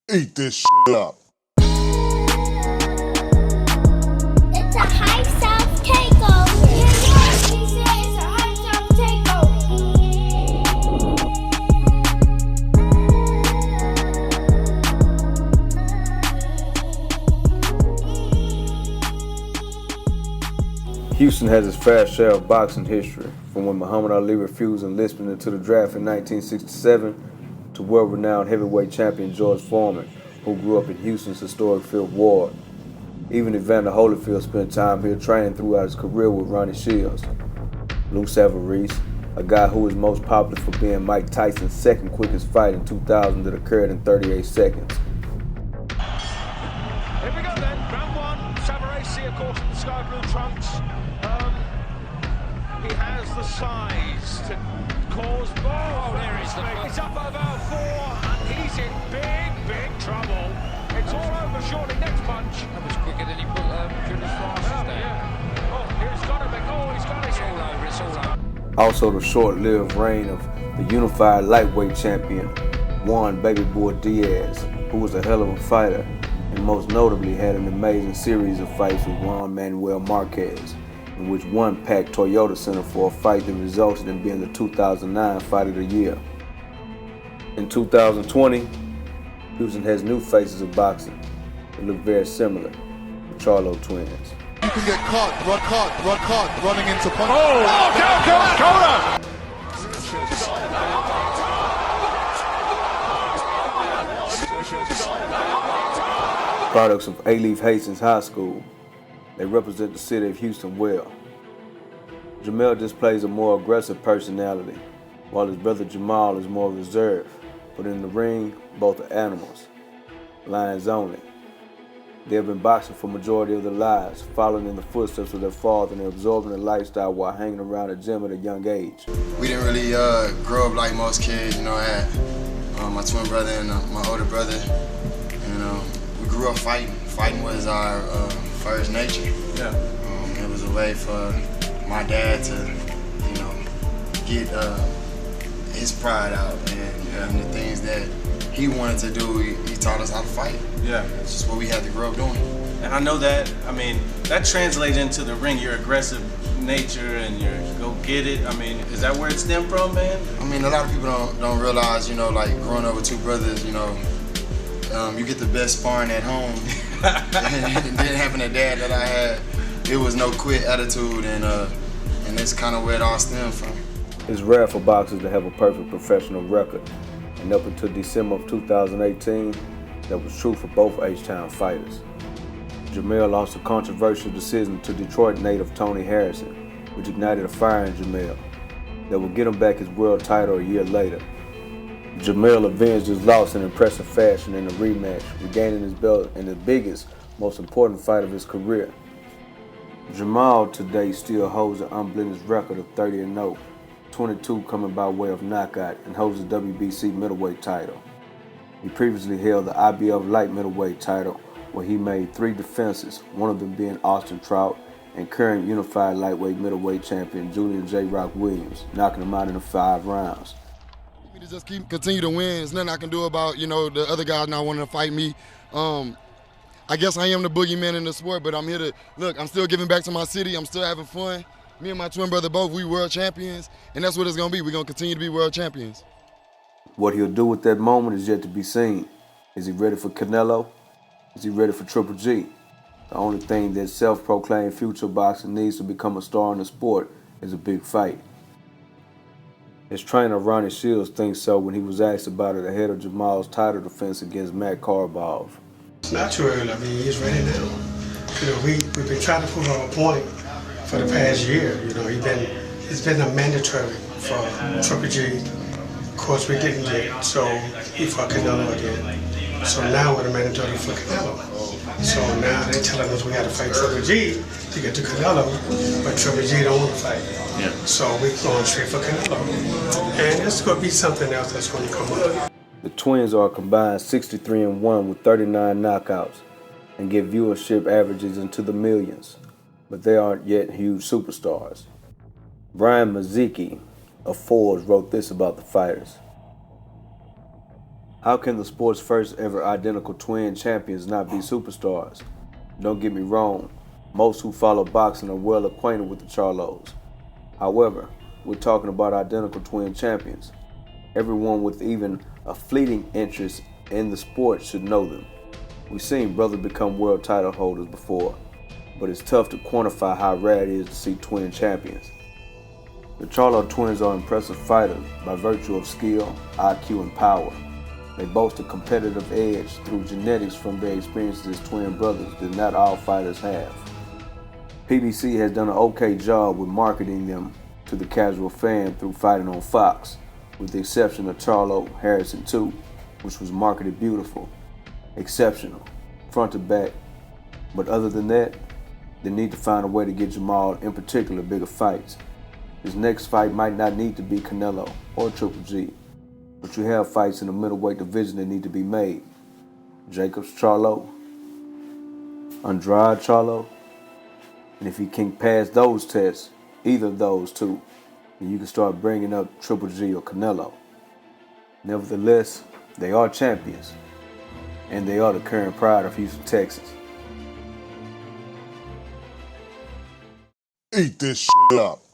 Eat this shit up. It's a high South takeover. You know what she said? It's a high South takeover. Houston has its fair share of boxing history, from when Muhammad Ali refused enlistment into the draft in 1967 to world-renowned heavyweight champion George Foreman, who grew up in Houston's historic Fifth Ward. Even Evander Holyfield spent time here training throughout his career with Ronnie Shields. Lou Savarese, a guy who is most popular for being Mike Tyson's second quickest fight in 2000 that occurred in 38 seconds. Here we go then, round one. Savarese, of course, in the sky blue trunks. He has the size to cause. Oh, there is the. He's up about 4, and he's in big trouble. It's all over shortly. Next punch. That was quicker than he put Julius Francis there. Yeah. Oh, he's got it. Oh, he's got it. It's all over. It's all over. Also, the short-lived reign of the unified lightweight champion, Juan Baby Boy Diaz, who was a hell of a fighter and most notably had an amazing series of fights with Juan Manuel Marquez, in which one packed Toyota Center for a fight that resulted in being the 2009 Fight of the Year. In 2020, Houston has new faces of boxing that look very similar, the Charlo Twins. You can get caught running into punch. Products of Alief Hastings High School, they represent the city of Houston well. Jermell displays a more aggressive personality, while his brother Jermall is more reserved, but in the ring, both are animals, lions only. They have been boxing for majority of their lives, following in the footsteps of their father and absorbing the lifestyle while hanging around the gym at a young age. We didn't really grow up like most kids, you know. I had my twin brother and my older brother, and we grew up fighting. Fighting was our first nature. Yeah. It was a way for my dad to, get his pride out and the things that he wanted to do. He taught us how to fight. Yeah. It's just what we had to grow up doing. And I know that, that translates into the ring, your aggressive nature and your go get it. Is that where it stemmed from, man? A lot of people don't realize, like growing up with two brothers, you get the best sparring at home. And then having a dad that I had, it was no quit attitude, and that's kind of where it all stemmed from. It's rare for boxers to have a perfect professional record, and up until December of 2018, that was true for both H-Town fighters. Jermell lost a controversial decision to Detroit native Tony Harrison, which ignited a fire in Jermell that would get him back his world title a year later. Jermell avenged his loss in impressive fashion in a rematch, regaining his belt in the biggest, most important fight of his career. Jermall today still holds an unblemished record of 30-0, 22 coming by way of knockout, and holds the WBC middleweight title. He previously held the IBF light middleweight title, where he made 3 defenses, one of them being Austin Trout and current unified lightweight middleweight champion Julian J. Rock Williams, knocking him out in the 5 rounds. To just continue to win. There's nothing I can do about, the other guys not wanting to fight me. I guess I am the boogeyman in the sport, but I'm here to, look, I'm still giving back to my city. I'm still having fun. Me and my twin brother both, we world champions, and that's what it's going to be. We're going to continue to be world champions. What he'll do with that moment is yet to be seen. Is he ready for Canelo? Is he ready for Triple G? The only thing that self-proclaimed future boxer needs to become a star in the sport is a big fight. His trainer Ronnie Shields thinks so when he was asked about it ahead of Jermall's title defense against Matt Karbov. It's not too early. He's ready now. We've been trying to prove our point for the past year. He's been a mandatory for Triple G. Of course, we didn't get, so he fought Canelo again. So now we're the mandatory for Canelo. So now they're telling us we got to fight Triple G to get to Canelo, but Triple G don't want to fight. Yeah. So we're going straight for Canelo. And it's going to be something else that's going to come up. The Twins are a combined 63-1 with 39 knockouts and get viewership averages into the millions, but they aren't yet huge superstars. Brian Mazicki of Forbes wrote this about the fighters. How can the sport's first ever identical twin champions not be superstars? Don't get me wrong, most who follow boxing are well acquainted with the Charlos. However, we're talking about identical twin champions. Everyone with even a fleeting interest in the sport should know them. We've seen brothers become world title holders before, but it's tough to quantify how rare it is to see twin champions. The Charlo Twins are impressive fighters by virtue of skill, IQ, and power. They boast a competitive edge through genetics from their experiences as twin brothers that not all fighters have. PBC has done an okay job with marketing them to the casual fan through fighting on Fox, with the exception of Charlo Harrison 2, which was marketed beautiful, exceptional, front to back. But other than that, they need to find a way to get Jermall, in particular, bigger fights. His next fight might not need to be Canelo or Triple G, but you have fights in the middleweight division that need to be made. Jacobs Charlo, Andrade Charlo, and if he can pass those tests, either of those two, then you can start bringing up Triple G or Canelo. Nevertheless, they are champions, and they are the current pride of Houston, Texas. Eat this shit up.